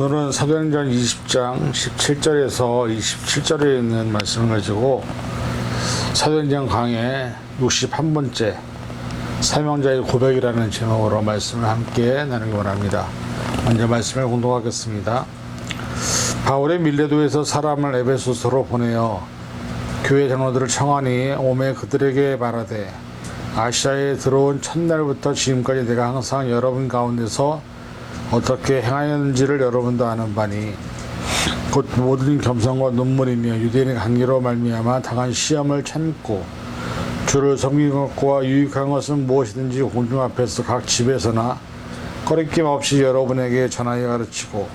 오늘은 사도행전 20장 17절에서 27절에 있는 말씀을 가지고 사도행전 강의 61번째 사명자의 고백이라는 제목으로 말씀을 함께 나누기 원합니다. 먼저 말씀을 공독하겠습니다. 바울의 밀레도에서 사람을 에베소서로 보내어 교회 장로들을 청하니 오매 그들에게 말하되 아시아에 들어온 첫날부터 지금까지 내가 항상 여러분 가운데서 어떻게 행하였는지를 여러분도 아는 바니 곧 모든 겸손과 눈물이며 유대인의 관계로 말미암아 당한 시험을 참고 주를 섬긴 것과 유익한 것은 무엇이든지 공중 앞에서 각 집에서나 거리낌 없이 여러분에게 전하여 가르치고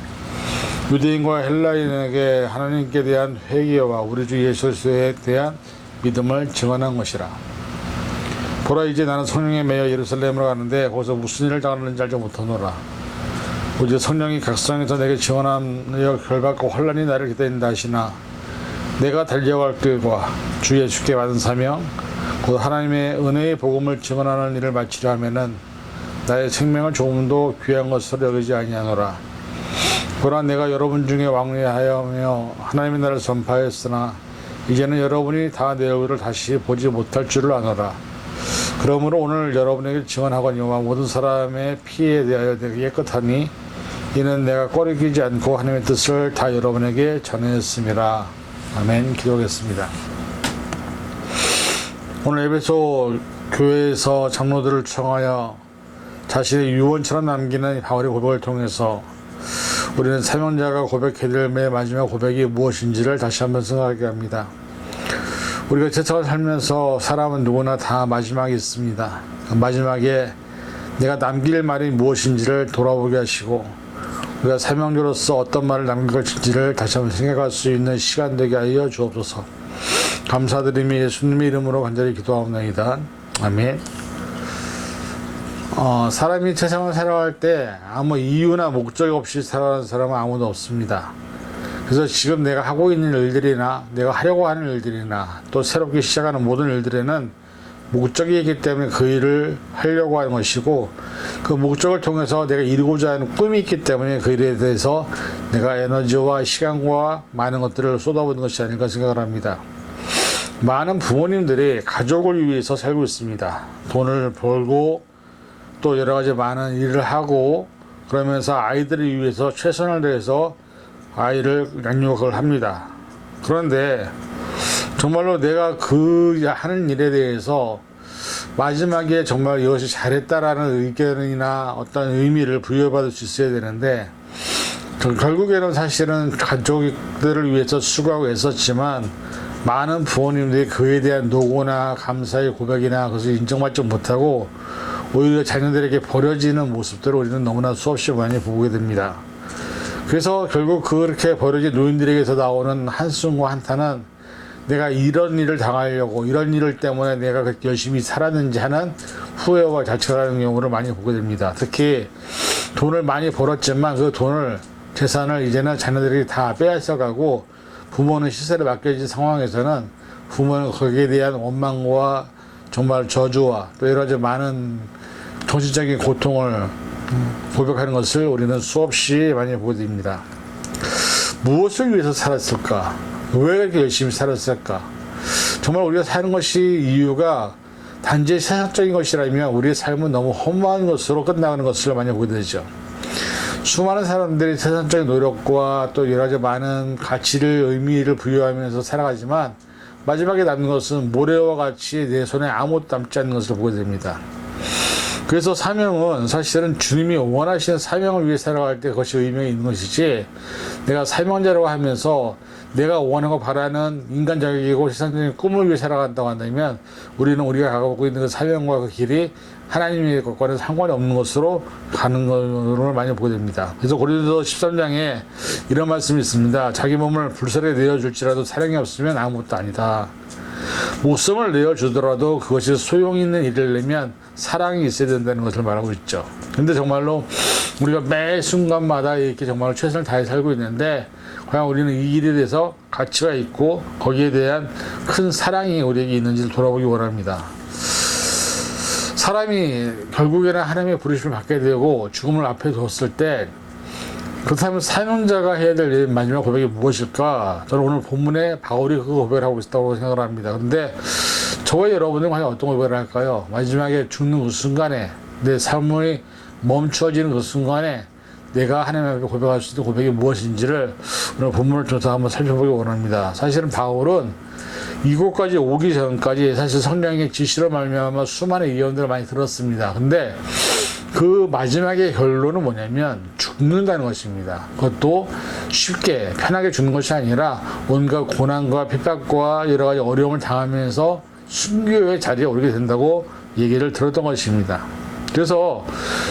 유대인과 헬라인에게 하나님께 대한 회개와 우리 주 예수 그리스도에 대한 믿음을 증언한 것이라. 보라, 이제 나는 성령에 매여 예루살렘으로 가는데 거기서 무슨 일을 당하는지 알지 못하노라. 오직 성령이 각성에서 내게 증언하여 결박과 혼란이 나를 기다린다 하시나 내가 달려갈 길과 주 예수께 받은 사명 곧 하나님의 은혜의 복음을 증언하는 일을 마치려 하면은 나의 생명을 조금도 귀한 것으로 여기지 아니하노라. 보라, 내가 여러분 중에 왕래하여 하나님의 나라를 전파하였으나 이제는 여러분이 다 내 얼굴을 다시 보지 못할 줄을 아노라. 그러므로 오늘 여러분에게 증언하거니와 모든 사람의 피에 대하여 내가 깨끗하니 이는 내가 꺼리끼지 않고 하나님의 뜻을 다 여러분에게 전했습니다. 아멘. 기도하겠습니다. 오늘 에베소 교회에서 장로들을 청하여 자신의 유언처럼 남기는 바울의 고백을 통해서 우리는 사명자가 고백해야 될 맨 마지막 고백이 무엇인지를 다시 한번 생각하게 합니다. 우리가 세상을 살면서 사람은 누구나 다 마지막이 있습니다. 그 마지막에 내가 남길 말이 무엇인지를 돌아보게 하시고 우리가 사명자로서 어떤 말을 남길 것인지를 다시 한번 생각할 수 있는 시간 되게 하여 주옵소서. 감사드리며 예수님의 이름으로 간절히 기도하옵나이다. 아멘. 사람이 세상을 살아갈 때 아무 이유나 목적 없이 살아가는 사람은 아무도 없습니다. 그래서 지금 내가 하고 있는 일들이나 내가 하려고 하는 일들이나 또 새롭게 시작하는 모든 일들에는 목적이 있기 때문에 그 일을 하려고 하는 것이고 그 목적을 통해서 내가 이루고자 하는 꿈이 있기 때문에 그 일에 대해서 내가 에너지와 시간과 많은 것들을 쏟아붓는 것이 아닐까 생각을 합니다. 많은 부모님들이 가족을 위해서 살고 있습니다. 돈을 벌고 또 여러 가지 많은 일을 하고 그러면서 아이들을 위해서 최선을 다해서 아이를 양육을 합니다. 그런데 정말로 내가 그 하는 일에 대해서 마지막에 정말 이것이 잘했다라는 의견이나 어떤 의미를 부여받을 수 있어야 되는데 결국에는 사실은 가족들을 위해서 수고하고 애썼지만 많은 부모님들이 그에 대한 노고나 감사의 고백이나 그것을 인정받지 못하고 오히려 자녀들에게 버려지는 모습들을 우리는 너무나 수없이 많이 보게 됩니다. 그래서 결국 그렇게 버려진 노인들에게서 나오는 한숨과 한탄은 내가 이런 일을 당하려고 이런 일 때문에 내가 그렇게 열심히 살았는지 하는 후회와 자책하는 경우를 많이 보게 됩니다. 특히 돈을 많이 벌었지만 그 돈을 재산을 이제는 자녀들이 다 빼앗아가고 부모는 시설에 맡겨진 상황에서는 부모는 거기에 대한 원망과 정말 저주와 또 여러 가지 많은 정신적인 고통을 고백하는 것을 우리는 수없이 많이 보게 됩니다. 무엇을 위해서 살았을까? 왜 그렇게 열심히 살았을까? 정말 우리가 사는 것이 이유가 단지 세상적인 것이라면 우리의 삶은 너무 허무한 것으로 끝나가는 것을 많이 보게 되죠. 수많은 사람들이 세상적인 노력과 또 여러 가지 많은 가치를 의미를 부여하면서 살아가지만 마지막에 남는 것은 모래와 같이 내 손에 아무것도 남지 않는 것을 보게 됩니다. 그래서 사명은 사실은 주님이 원하시는 사명을 위해 살아갈 때 그것이 의미가 있는 것이지 내가 사명자라고 하면서 내가 원하고 바라는 인간적이고 세상적인 꿈을 위해 살아간다고 한다면 우리는 우리가 가고 있는 그 사명과 그 길이 하나님의 것과는 상관이 없는 것으로 가는 것을 많이 보게 됩니다. 그래서 고린도서 13장에 이런 말씀이 있습니다. 자기 몸을 불살에 내어줄지라도 사랑이 없으면 아무것도 아니다. 목숨을 내어주더라도 그것이 소용 있는 일을 내면 사랑이 있어야 된다는 것을 말하고 있죠. 근데 정말로 우리가 매 순간마다 이렇게 정말 최선을 다해 살고 있는데 과연 우리는 이 일에 대해서 가치가 있고 거기에 대한 큰 사랑이 우리에게 있는지를 돌아보기 원합니다. 사람이 결국에는 하나님의 부르심을 받게 되고 죽음을 앞에 뒀을 때 그렇다면 사명자가 해야 될 마지막 고백이 무엇일까? 저는 오늘 본문에 바울이 그 고백을 하고 있다고 생각을 합니다. 그런데 저와 여러분은 과연 어떤 고백을 할까요? 마지막에 죽는 그 순간에, 내 삶이 멈추어지는 그 순간에 내가 하나님 앞에 고백할 수 있는 고백이 무엇인지를 오늘 본문을 통해서 한번 살펴보기 원합니다. 사실은 바울은 이곳까지 오기 전까지 사실 성령의 지시로 말미암아 수많은 예언들을 많이 들었습니다. 근데 그 마지막의 결론은 뭐냐면 죽는다는 것입니다. 그것도 쉽게 편하게 죽는 것이 아니라 온갖 고난과 핍박과 여러 가지 어려움을 당하면서 순교의 자리에 오르게 된다고 얘기를 들었던 것입니다. 그래서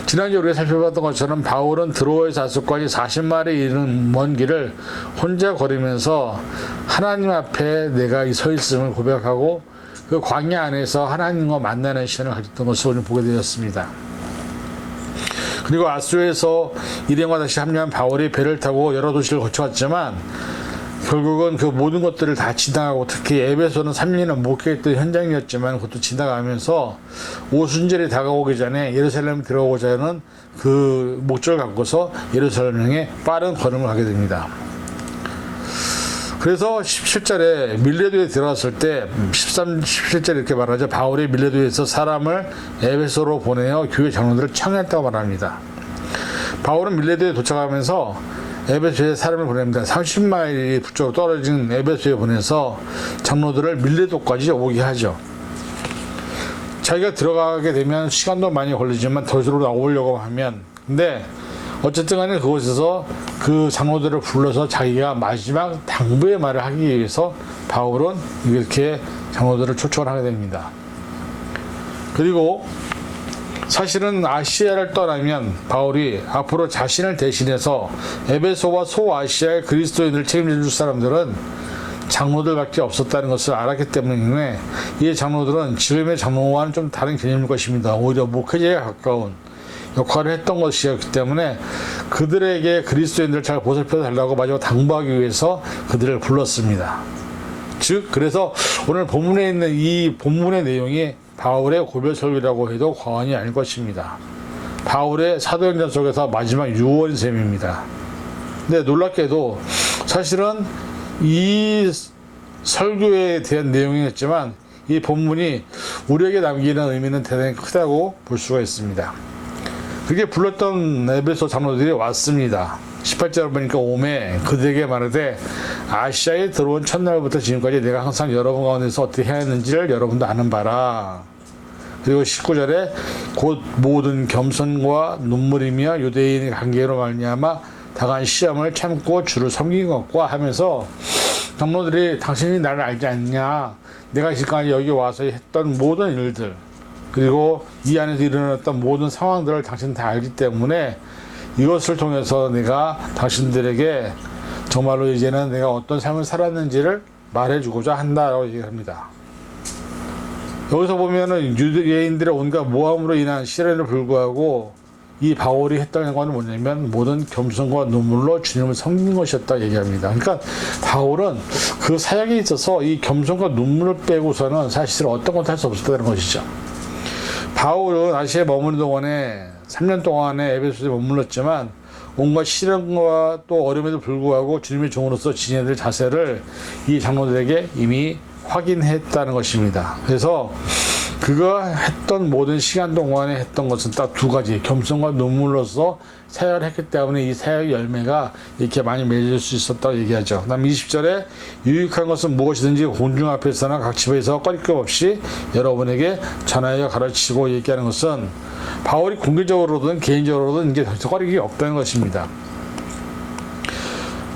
지난주에 우리가 살펴봤던 것처럼 바울은 드로아에서 아소까지 40마일에 이르는 먼 길을 혼자 걸으면서 하나님 앞에 내가 서 있음을 고백하고 그 광야 안에서 하나님과 만나는 시간을 가졌던 것을 오늘 보게 되었습니다. 그리고 아소에서 일행과 다시 합류한 바울이 배를 타고 여러 도시를 거쳐왔지만 결국은 그 모든 것들을 다 지나가고, 특히 에베소는 3년이나 목회했던 현장이었지만 그것도 지나가면서 오순절이 다가오기 전에 예루살렘에 들어오고자 하는 그 목적을 갖고서 예루살렘에 빠른 걸음을 하게 됩니다. 그래서 17절에 밀레도에 들어갔을 때 13, 17절에 이렇게 말하죠. 바울이 밀레도에서 사람을 에베소로 보내어 교회 장로들을 청했다고 말합니다. 바울은 밀레도에 도착하면서 에베소에 사람을 보냅니다. 30마일이 북쪽으로 떨어진 에베소에 보내서 장로들을 밀레도까지 오게 하죠. 자기가 들어가게 되면 시간도 많이 걸리지만 더시로 나오려고 하면, 근데 어쨌든 간에 그곳에서 그 장로들을 불러서 자기가 마지막 당부의 말을 하기 위해서 바울은 이렇게 장로들을 초청을 하게 됩니다. 그리고 사실은 아시아를 떠나면 바울이 앞으로 자신을 대신해서 에베소와 소아시아의 그리스도인을 책임져 줄 사람들은 장로들밖에 없었다는 것을 알았기 때문에 이 장로들은 지금의 장로와는 좀 다른 개념일 것입니다. 오히려 목회자에 가까운 역할을 했던 것이었기 때문에 그들에게 그리스도인들을 잘 보살펴 달라고 마지막 당부하기 위해서 그들을 불렀습니다. 즉, 그래서 오늘 본문에 있는 이 본문의 내용이 바울의 고별 설교라고 해도 과언이 아닐 것입니다. 바울의 사도행전 속에서 마지막 유언인 셈입니다. 근데 놀랍게도 사실은 이 설교에 대한 내용이었지만 이 본문이 우리에게 남기는 의미는 대단히 크다고 볼 수가 있습니다. 그게 불렀던 에베소 장로들이 왔습니다. 18절 보니까 오매 그들에게 말하되 아시아에 들어온 첫날부터 지금까지 내가 항상 여러분 가운데서 어떻게 해야 하는지를 여러분도 아는 바라. 그리고 19절에 곧 모든 겸손과 눈물이며 유대인의 관계로 말미암아 다간 시험을 참고 주를 섬긴 것과 하면서 장로들이 당신이 나를 알지 않냐, 내가 지금까지 여기 와서 했던 모든 일들, 그리고 이 안에서 일어났던 모든 상황들을 당신 다 알기 때문에 이것을 통해서 내가 당신들에게 정말로 이제는 내가 어떤 삶을 살았는지를 말해주고자 한다라고 얘기합니다. 여기서 보면은 유대인들의 온갖 모함으로 인한 시련에 불구하고 이 바울이 했던 것은 뭐냐면 모든 겸손과 눈물로 주님을 섬긴 것이었다 얘기합니다. 그러니까 바울은 그 사역에 있어서 이 겸손과 눈물을 빼고서는 사실 어떤 것도 할 수 없었다는 것이죠. 바울은 아시아에 머무는 동안에 3년 동안에 에베소에 머물렀지만 온갖 시련과 또 어려움에도 불구하고 주님의 종으로서 지내야 될 자세를 이 장로들에게 이미 확인했다는 것입니다. 그래서 그가 했던 모든 시간 동안에 했던 것은 딱 두 가지, 겸손과 눈물로서 사역을 했기 때문에 이 사역의 열매가 이렇게 많이 맺을 수 있었다고 얘기하죠. 그 다음 20절에 유익한 것은 무엇이든지 공중 앞에서나 각 집에서 꺼리낌 없이 여러분에게 전하여 가르치고 얘기하는 것은 바울이 공개적으로든 개인적으로든 이제 더 꺼리기 없다는 것입니다.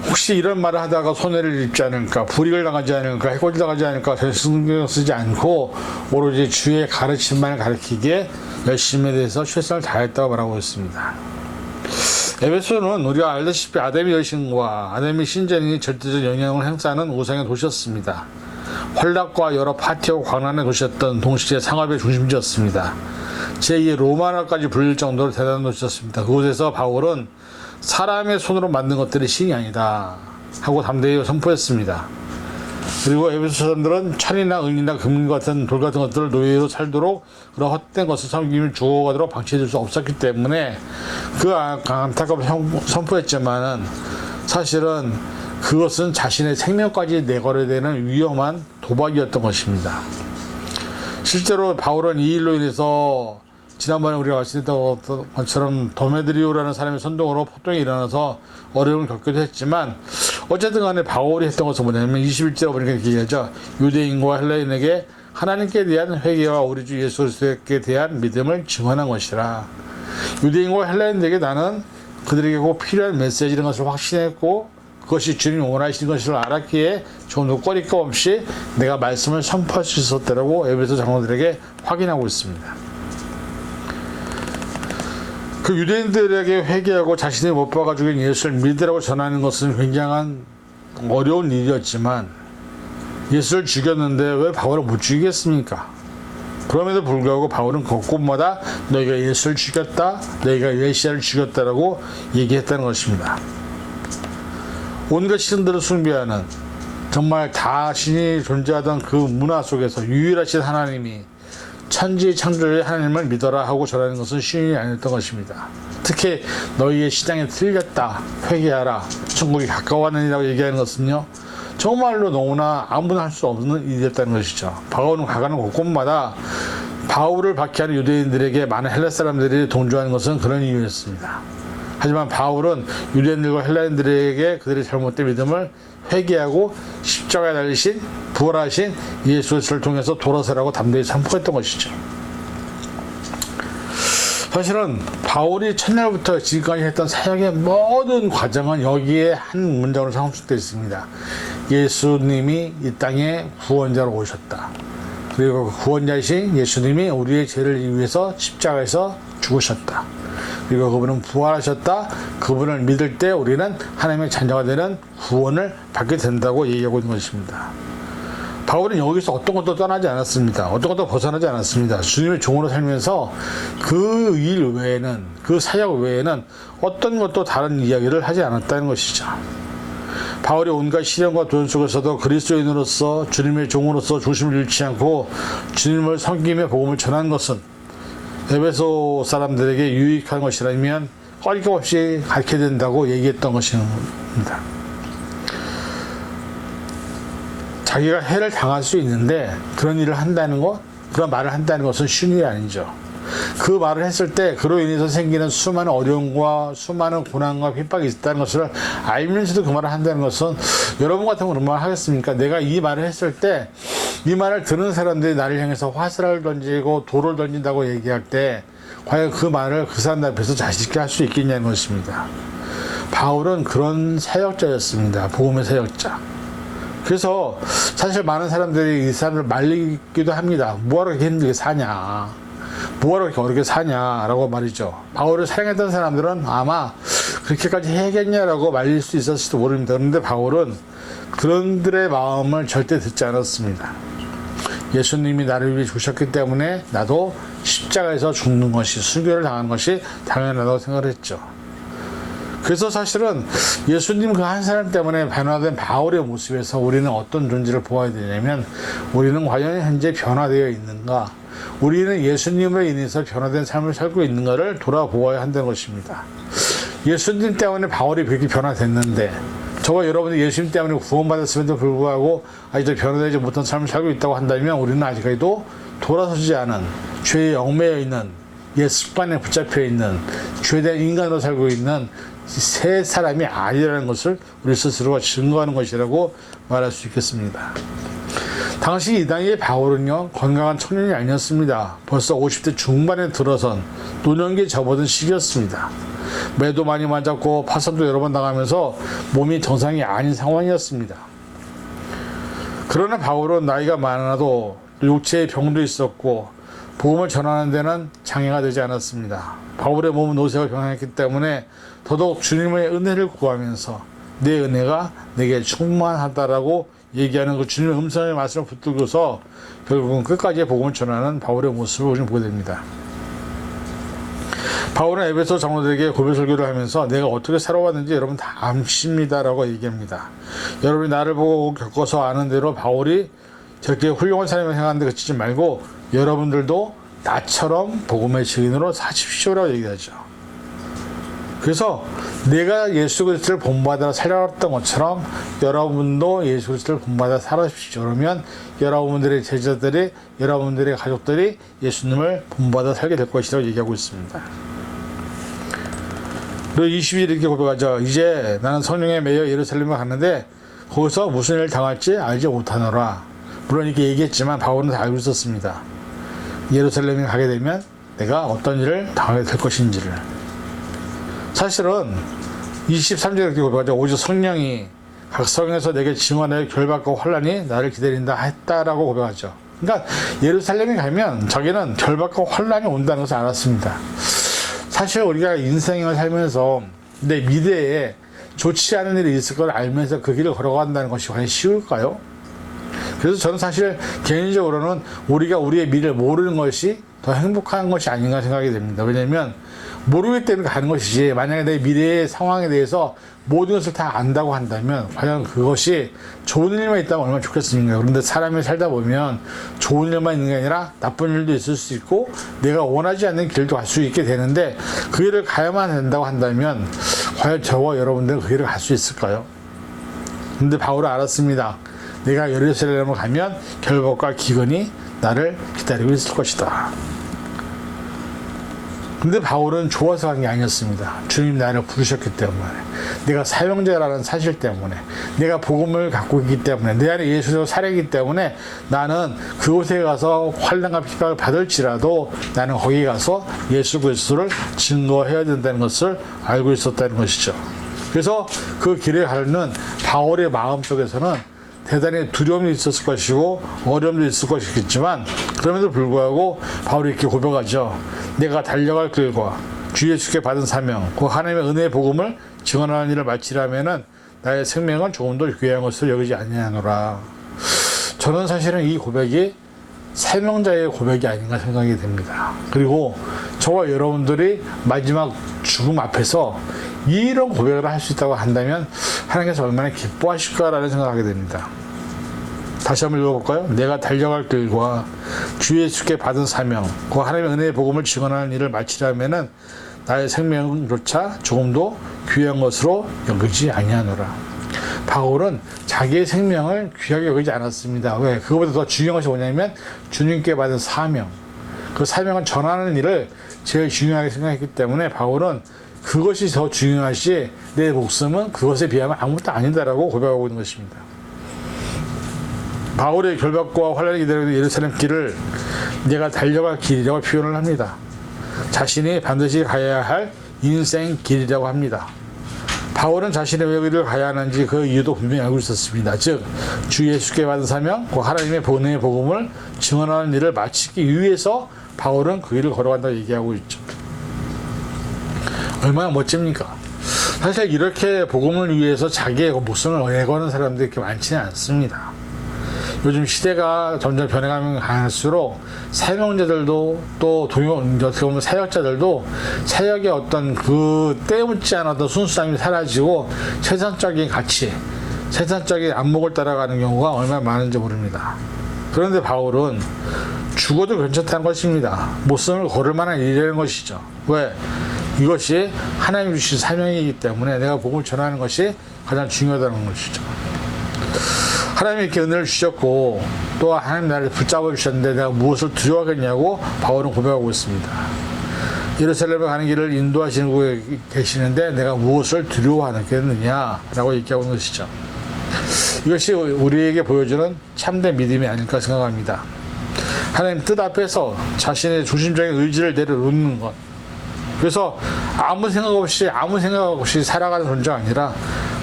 혹시 이런 말을 하다가 손해를 입지 않을까, 불이익을 당하지 않을까, 해코지 당하지 않을까 신경 쓰지 않고 오로지 주의 가르침만을 가르치기에 열심에 대해서 최선을 다했다고 말하고 있습니다. 에베소는 우리가 알다시피 아담의 여신과 아담의 신전이 절대적 영향을 행사하는 우상의 도시였습니다. 환락과 여러 파티와 광란의 도시였던 동시대 상업의 중심지였습니다. 제2의 로마나까지 불릴 정도로 대단한 도시였습니다. 그곳에서 바울은 사람의 손으로 만든 것들이 신이 아니다 하고 담대히 선포했습니다. 그리고 에베소 사람들은 천이나 은이나 금 같은 돌 같은 것들을 노예로 살도록 그런 헛된 것을 섬김을 주어가도록 방치해줄 수 없었기 때문에 그 안타깝게 선포했지만은 사실은 그것은 자신의 생명까지 내걸어야 되는 위험한 도박이었던 것입니다. 실제로 바울은 이 일로 인해서 지난번에 우리가 말씀드렸던 것처럼 도메드리오라는 사람의 선동으로 폭동이 일어나서 어려움을 겪기도 했지만 어쨌든 간에 바울이 했던 것은 뭐냐면 21절에 보니까 이렇게 얘기하죠. 유대인과 헬라인에게 하나님께 대한 회개와 우리 주 예수 그리스도께 대한 믿음을 증언한 것이라. 유대인과 헬라인들에게 나는 그들에게 꼭 필요한 메시지라는 것을 확신했고 그것이 주님이 원하시는 것을 알았기에 조금도 꺼리낌 없이 내가 말씀을 선포할 수 있었다라고 에베소 장로들에게 확인하고 있습니다. 그 유대인들에게 회개하고 자신이 못 박아 죽인 예수를 믿으라고 전하는 것은 굉장한 어려운 일이었지만 예수를 죽였는데 왜 바울을 못 죽이겠습니까? 그럼에도 불구하고 바울은 곳곳마다 너희가 예수를 죽였다, 너희가 메시아를 죽였다라고 얘기했다는 것입니다. 온갖 신들을 숭배하는 정말 자신이 존재하던 그 문화 속에서 유일하신 하나님이 천지 창조의 하나님을 믿어라 하고 전하는 것은 쉬운 일이 아니었던 것입니다. 특히 너희의 신앙이 틀렸다, 회개하라, 천국이 가까웠느니라고 얘기하는 것은요 정말로 너무나 아무나 할 수 없는 일이었다는 것이죠. 바울은 가가는 곳곳마다 바울을 박해하는 유대인들에게 많은 헬라 사람들이 동조하는 것은 그런 이유였습니다. 하지만 바울은 유대인들과 헬라인들에게 그들의 잘못된 믿음을 회개하고 십자가에 달리신 부활하신 예수를 통해서 돌아서라고 담대히 선포했던 것이죠. 사실은 바울이 첫날부터 지금까지 했던 사역의 모든 과정은 여기에 한 문장으로 상속되어 있습니다. 예수님이 이 땅에 구원자로 오셨다. 그리고 그 구원자이신 예수님이 우리의 죄를 위해서 십자가에서 죽으셨다. 그리고 그분은 부활하셨다. 그분을 믿을 때 우리는 하나님의 자녀가 되는 구원을 받게 된다고 얘기하고 있는 것입니다. 바울은 여기서 어떤 것도 떠나지 않았습니다. 어떤 것도 벗어나지 않았습니다. 주님의 종으로 살면서 그 일 외에는, 그 사역 외에는 어떤 것도 다른 이야기를 하지 않았다는 것이죠. 바울이 온갖 시련과 도전 속에서도 그리스도인으로서 주님의 종으로서 조심을 잃지 않고 주님을 섬기며 복음을 전한 것은 에베소 사람들에게 유익한 것이라면 꺼리낌 없이 가르쳐야 된다고 얘기했던 것입니다. 자기가 해를 당할 수 있는데 그런 일을 한다는 것, 그런 말을 한다는 것은 쉬운 일이 아니죠. 그 말을 했을 때 그로 인해서 생기는 수많은 어려움과 수많은 고난과 핍박이 있다는 것을 알면서도 그 말을 한다는 것은 여러분 같으면 얼마나 하겠습니까? 내가 이 말을 했을 때 이 말을 듣는 사람들이 나를 향해서 화살을 던지고 돌을 던진다고 얘기할 때 과연 그 말을 그 사람들 앞에서 자신있게 할 수 있겠냐는 것입니다. 바울은 그런 사역자였습니다. 복음의 사역자. 그래서 사실 많은 사람들이 이 사람을 말리기도 합니다. 뭐하러 그렇게 힘들게 사냐, 뭐하러 그렇게 어렵게 사냐라고 말이죠. 바울을 사랑했던 사람들은 아마 그렇게까지 해야겠냐라고 말릴 수 있었을지도 모릅니다. 그런데 바울은 그런들의 마음을 절대 듣지 않았습니다. 예수님이 나를 위해 죽으셨기 때문에 나도 십자가에서 죽는 것이, 순교를 당하는 것이 당연하다고 생각을 했죠. 그래서 사실은 예수님 그 한 사람 때문에 변화된 바울의 모습에서 우리는 어떤 존재를 보아야 되냐면, 우리는 과연 현재 변화되어 있는가, 우리는 예수님으로 인해서 변화된 삶을 살고 있는가를 돌아보아야 한다는 것입니다. 예수님 때문에 바울이 그렇게 변화됐는데 저와 여러분이 예수님 때문에 구원받았음에도 불구하고 아직도 변화되지 못한 삶을 살고 있다고 한다면 우리는 아직까지도 돌아서지 않은 죄에 얽매여 있는, 옛 습관에 붙잡혀 있는 죄된 인간으로 살고 있는 새 사람이 아니라는 것을 우리 스스로가 증거하는 것이라고 말할 수 있겠습니다. 당시 이 당시의 바울은요, 건강한 청년이 아니었습니다. 벌써 50대 중반에 들어선 노년기에 접어든 시기였습니다. 매도 많이 맞았고 파산도 여러 번 당하면서 몸이 정상이 아닌 상황이었습니다. 그러나 바울은 나이가 많아도 육체의 병도 있었고 복음을 전하는 데는 장애가 되지 않았습니다. 바울의 몸은 노쇠가 병행했기 때문에 더더욱 주님의 은혜를 구하면서 내 은혜가 내게 충만하다라고 얘기하는 그 주님의 음성의 말씀을 붙들고서 결국은 끝까지 복음을 전하는 바울의 모습을 우리는 보게 됩니다. 바울은 에베소 장로들에게 고백 설교를 하면서 내가 어떻게 살아왔는지 여러분 다 암십니다라고 얘기합니다. 여러분이 나를 보고 겪어서 아는 대로 바울이 저렇게 훌륭한 삶을 행하는데 그치지 말고 여러분들도 나처럼 복음의 증인으로 사십시오라고 얘기하죠. 그래서 내가 예수 그리스도를 본받아 살아왔던 것처럼 여러분도 예수 그리스도를 본받아 살아십시오. 그러면 여러분들의 제자들이, 여러분들의 가족들이 예수님을 본받아 살게 될 것이라고 얘기하고 있습니다. 그리고 20일 이렇게 고백하죠. 이제 나는 성령에 매여 예루살렘에 갔는데 거기서 무슨 일을 당할지 알지 못하노라. 물론 이렇게 얘기했지만 바울은 다 알고 있었습니다. 예루살렘에 가게 되면 내가 어떤 일을 당하게 될 것인지를. 사실은 23절에 이렇게 고백하죠. 오직 성령이 각 성에서 내게 증언하여 결박과 환란이 나를 기다린다 했다라고 고백하죠. 그러니까 예루살렘에 가면 자기는 결박과 환란이 온다는 것을 알았습니다. 사실 우리가 인생을 살면서 내 미래에 좋지 않은 일이 있을 걸 알면서 그 길을 걸어간다는 것이 과연 쉬울까요? 그래서 저는 사실 개인적으로는 우리가 우리의 미래를 모르는 것이 더 행복한 것이 아닌가 생각이 됩니다. 왜냐하면 모르기 때문에 가는 것이지, 만약에 내 미래의 상황에 대해서 모든 것을 다 안다고 한다면 과연 그것이 좋은 일만 있다면 얼마나 좋겠습니까? 그런데 사람이 살다 보면 좋은 일만 있는 게 아니라 나쁜 일도 있을 수 있고 내가 원하지 않는 길도 갈 수 있게 되는데 그 길을 가야만 된다고 한다면 과연 저와 여러분들은 그 길을 갈 수 있을까요? 근데 바울은 알았습니다. 내가 예루살렘을 가면 결박과 기근이 나를 기다리고 있을 것이다. 근데 바울은 좋아서 간 게 아니었습니다. 주님 나를 부르셨기 때문에, 내가 사명자라는 사실 때문에, 내가 복음을 갖고 있기 때문에, 내 안에 예수로 살아있기 때문에 나는 그곳에 가서 환난과 핍박을 받을지라도 나는 거기 가서 예수 그리스도를 증거해야 된다는 것을 알고 있었다는 것이죠. 그래서 그 길에 가는 바울의 마음속에서는 대단히 두려움이 있었을 것이고 어려움도 있을 것이겠지만 그럼에도 불구하고 바울이 이렇게 고백하죠. 내가 달려갈 길과 주 예수께 받은 사명, 그 하나님의 은혜의 복음을 증언하는 일을 마치려면은 나의 생명은 조금 더 귀한 것을 여기지 아니하노라. 저는 사실은 이 고백이 사명자의 고백이 아닌가 생각이 됩니다. 그리고 저와 여러분들이 마지막 죽음 앞에서 이런 고백을 할 수 있다고 한다면 하나님께서 얼마나 기뻐하실까라는 생각을 하게 됩니다. 다시 한번 읽어볼까요? 내가 달려갈 길과 주 예수께 받은 사명, 그 하나님의 은혜의 복음을 증언하는 일을 마치려면은 나의 생명조차 조금도 귀한 것으로 여기지 아니하노라. 바울은 자기의 생명을 귀하게 여기지 않았습니다. 왜? 그것보다 더 중요한 것이 뭐냐면 주님께 받은 사명, 그 사명을 전하는 일을 제일 중요하게 생각했기 때문에 바울은 그것이 더 중요하시, 내 목숨은 그것에 비하면 아무것도 아니다라고 고백하고 있는 것입니다. 바울의 결박과 환란이 기다리는 예루살렘 길을 내가 달려갈 길이라고 표현을 합니다. 자신이 반드시 가야 할 인생 길이라고 합니다. 바울은 자신의 왜 길을 가야 하는지 그 이유도 분명히 알고 있었습니다. 즉, 주 예수께 받은 사명, 그 하나님의 본의 복음을 증언하는 일을 마치기 위해서 바울은 그 길을 걸어간다고 얘기하고 있죠. 얼마나 멋집니까? 사실 이렇게 복음을 위해서 자기의 목숨을 내거는 사람들이 그렇게 많지는 않습니다. 요즘 시대가 점점 변해가면 갈수록 사명자들도 또 어떻게 보면 사역자들도 사역의 어떤 그 때묻지 않았던 순수함이 사라지고 세상적인 가치, 세상적인 안목을 따라가는 경우가 얼마나 많은지 모릅니다. 그런데 바울은 죽어도 괜찮다는 것입니다. 목숨을 걸을 만한 일이라는 것이죠. 왜? 이것이 하나님 주신 사명이기 때문에 내가 복음을 전하는 것이 가장 중요하다는 것이죠. 하나님이 이렇게 은혜를 주셨고 또 하나님 나를 붙잡아 주셨는데 내가 무엇을 두려워하겠냐고 바울은 고백하고 있습니다. 예루살렘에 가는 길을 인도하시고 계시는데 내가 무엇을 두려워하겠느냐라고 얘기하고 있는 것이죠. 이것이 우리에게 보여주는 참된 믿음이 아닐까 생각합니다. 하나님 뜻 앞에서 자신의 중심적인 의지를 내려놓는 것. 그래서 아무 생각 없이 살아가는 존재가 아니라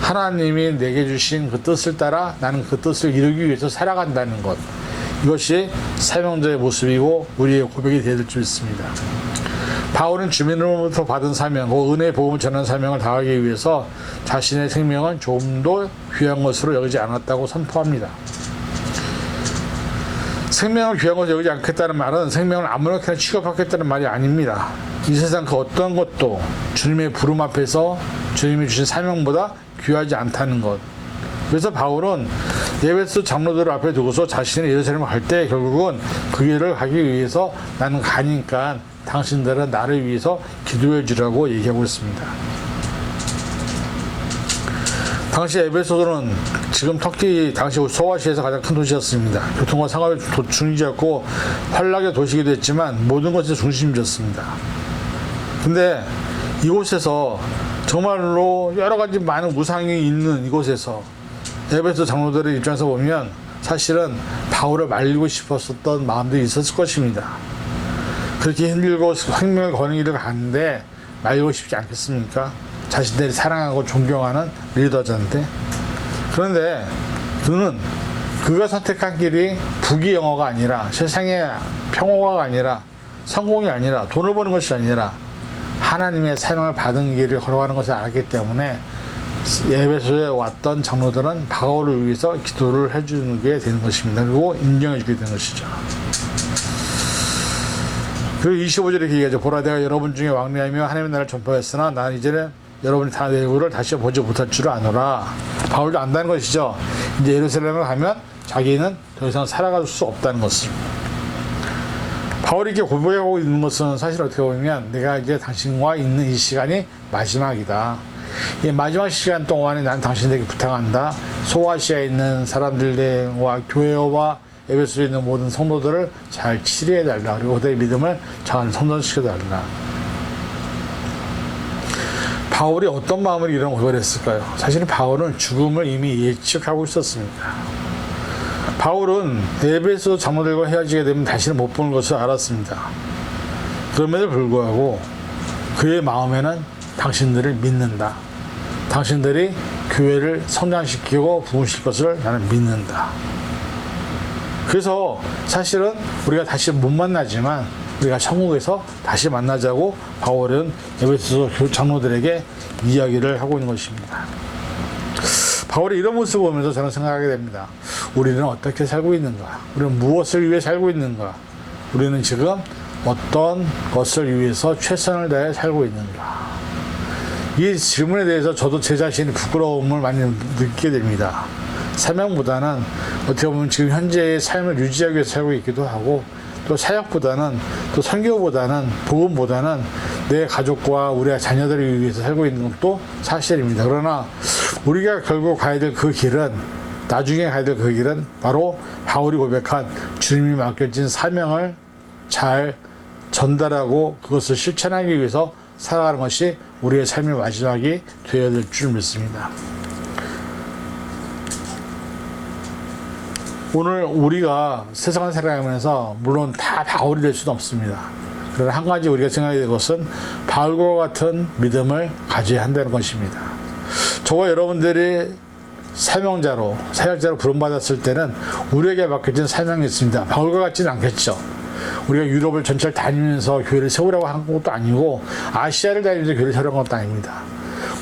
하나님이 내게 주신 그 뜻을 따라 나는 그 뜻을 이루기 위해서 살아간다는 것. 이것이 사명자의 모습이고 우리의 고백이 되어야 될 줄 믿습니다. 바울은 주민으로부터 받은 사명, 그 은혜의 복음을 전하는 사명을 다하기 위해서 자신의 생명은 조금도 귀한 것으로 여기지 않았다고 선포합니다. 생명을 귀한 것을 여기지 않겠다는 말은 생명을 아무렇게나 취급하겠다는 말이 아닙니다. 이 세상 그 어떤 것도 주님의 부름 앞에서 주님이 주신 사명보다 귀하지 않다는 것. 그래서 바울은 에베소 장로들 앞에 두고서 자신이 예루살렘을 갈 때 결국은 그 길을 가기 위해서 나는 가니까 당신들은 나를 위해서 기도해 주라고 얘기하고 있습니다. 당시 에베소는 지금 터키 당시 소아시아에서 가장 큰 도시였습니다. 교통과 상업의 중심지였고 환락의 도시이기도 했지만 모든 것의 중심지였습니다. 근데 이곳에서 정말로 여러 가지 많은 우상이 있는 이곳에서 에베소 장로들의 입장에서 보면 사실은 바울을 말리고 싶었었던 마음도 있었을 것입니다. 그렇게 힘들고 생명을 거는 길을 가는데 말리고 싶지 않겠습니까? 자신들이 사랑하고 존경하는 리더자인데. 그런데 그가 선택한 길이 부귀영화가 아니라 세상의 평화가 아니라 성공이 아니라 돈을 버는 것이 아니라 하나님의 사명을 받은 길을 걸어가는 것을 알기 때문에 에베소에 왔던 장로들은 바울을 위해서 기도를 해주게 되는 것입니다. 그리고 인정해주게 되는 것이죠. 그리고 25절에 이렇게 얘기하죠. 보라, 내가 여러분 중에 왕래하며 하나님의 나라를 전파했으나 나는 이제는 여러분이 다 내 얼굴을 다시 보지 못할 줄 아노라. 바울도 안다는 것이죠. 이제 예루살렘에 가면 자기는 더 이상 살아갈 수 없다는 것을. 바울이 이렇게 고백하고 있는 것은 사실 어떻게 보면 내가 이제 당신과 있는 이 시간이 마지막이다. 이 마지막 시간 동안에 난 당신에게 부탁한다. 소아시아에 있는 사람들과 교회와 에베소에 있는 모든 성도들을 잘 치료해달라. 그리고 그들의 믿음을 잘 선전시켜달라. 바울이 어떤 마음으로 이런 고백을 했을까요? 사실은 바울은 죽음을 이미 예측하고 있었습니다. 바울은 에베소 장로들과 헤어지게 되면 다시는 못 보는 것을 알았습니다. 그럼에도 불구하고 그의 마음에는 당신들을 믿는다. 당신들이 교회를 성장시키고 부흥시킬 것을 나는 믿는다. 그래서 사실은 우리가 다시 못 만나지만 우리가 천국에서 다시 만나자고 바울은 에베소 장로들에게 이야기를 하고 있는 것입니다. 바울의 이런 모습을 보면서 저는 생각하게 됩니다. 우리는 어떻게 살고 있는가? 우리는 무엇을 위해 살고 있는가? 우리는 지금 어떤 것을 위해서 최선을 다해 살고 있는가? 이 질문에 대해서 저도 제 자신이 부끄러움을 많이 느끼게 됩니다. 사명보다는 어떻게 보면 지금 현재의 삶을 유지하기 위해서 살고 있기도 하고 또 사역보다는 또 선교보다는 복음보다는 내 가족과 우리 자녀들을 위해서 살고 있는 것도 사실입니다. 그러나 우리가 결국 가야 될 그 길은 나중에 가야 될 그 길은 바로 바울이 고백한 주님이 맡겨진 사명을 잘 전달하고 그것을 실천하기 위해서 살아가는 것이 우리의 삶의 마지막이 되어야 될 줄 믿습니다. 오늘 우리가 세상을 살아가면서 물론 다 바울이 될 수는 없습니다. 그러나 한 가지 우리가 생각해야 될 것은 바울과 같은 믿음을 가져야 한다는 것입니다. 저와 여러분들이 사명자로 사역자로 부름받았을 때는 우리에게 맡겨진 사명이 있습니다. 바울과 같지는 않겠죠. 우리가 유럽을 전체를 다니면서 교회를 세우라고 한 것도 아니고 아시아를 다니면서 교회를 세우라고 한 것도 아닙니다.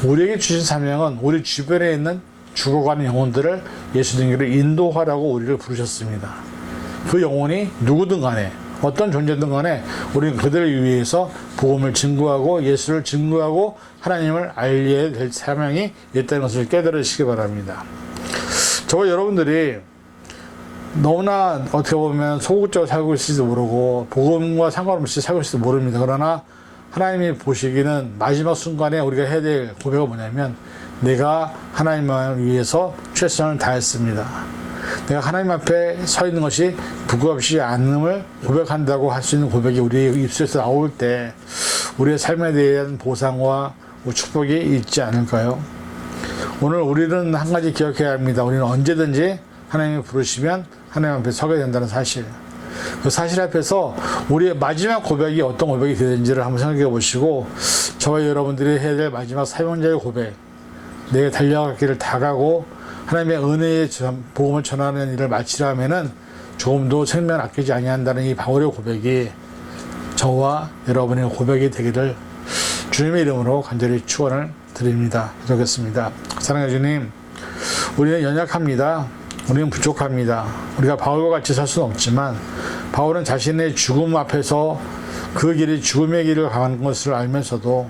우리에게 주신 사명은 우리 주변에 있는 죽어가는 영혼들을 예수님께로 인도하라고 우리를 부르셨습니다. 그 영혼이 누구든 간에 어떤 존재든 간에 우리는 그들을 위해서 복음을 증거하고 예수를 증거하고 하나님을 알려야 될 사명이 있다는 것을 깨달으시기 바랍니다. 저와 여러분들이 너무나 어떻게 보면 소극적으로 살고 있을지도 모르고 복음과 상관없이 살고 있을지도 모릅니다. 그러나 하나님이 보시기는 마지막 순간에 우리가 해야 될 고백은 뭐냐면 내가 하나님을 위해서 최선을 다했습니다. 내가 하나님 앞에 서 있는 것이 부끄럽지 않음을 고백한다고 할 수 있는 고백이 우리의 입술에서 나올 때 우리의 삶에 대한 보상과 축복이 있지 않을까요? 오늘 우리는 한 가지 기억해야 합니다. 우리는 언제든지 하나님이 부르시면 하나님 앞에 서게 된다는 사실. 그 사실 앞에서 우리의 마지막 고백이 어떤 고백이 되는지를 한번 생각해 보시고 저와 여러분들이 해야 될 마지막 사명자의 고백, 내가 달려갈 길을 다 가고 하나님의 은혜의 복음을 전하는 일을 마치려 하면은 조금도 생명을 아끼지 아니한다는 이 바울의 고백이 저와 여러분의 고백이 되기를 주님의 이름으로 간절히 축원을 드립니다. 기도하겠습니다. 사랑하는 주님, 우리는 연약합니다. 우리는 부족합니다. 우리가 바울과 같이 살 수는 없지만 바울은 자신의 죽음 앞에서 그 길이 죽음의 길을 가는 것을 알면서도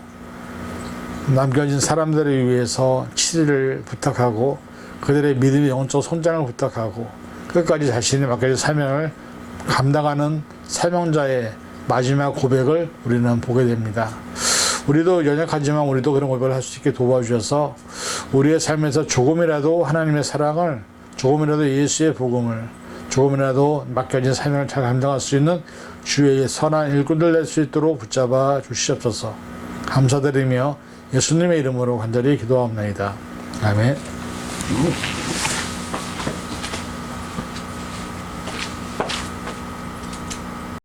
남겨진 사람들을 위해서 치리를 부탁하고 그들의 믿음의 영적 성장을 부탁하고 끝까지 자신이 맡겨진 사명을 감당하는 사명자의 마지막 고백을 우리는 보게 됩니다. 우리도 연약하지만 우리도 그런 고백을 할 수 있게 도와주셔서 우리의 삶에서 조금이라도 하나님의 사랑을, 조금이라도 예수의 복음을, 조금이라도 맡겨진 사명을 잘 감당할 수 있는 주의 선한 일꾼들 낼 수 있도록 붙잡아 주시옵소서. 감사드리며 예수님의 이름으로 간절히 기도하옵나이다. 아멘.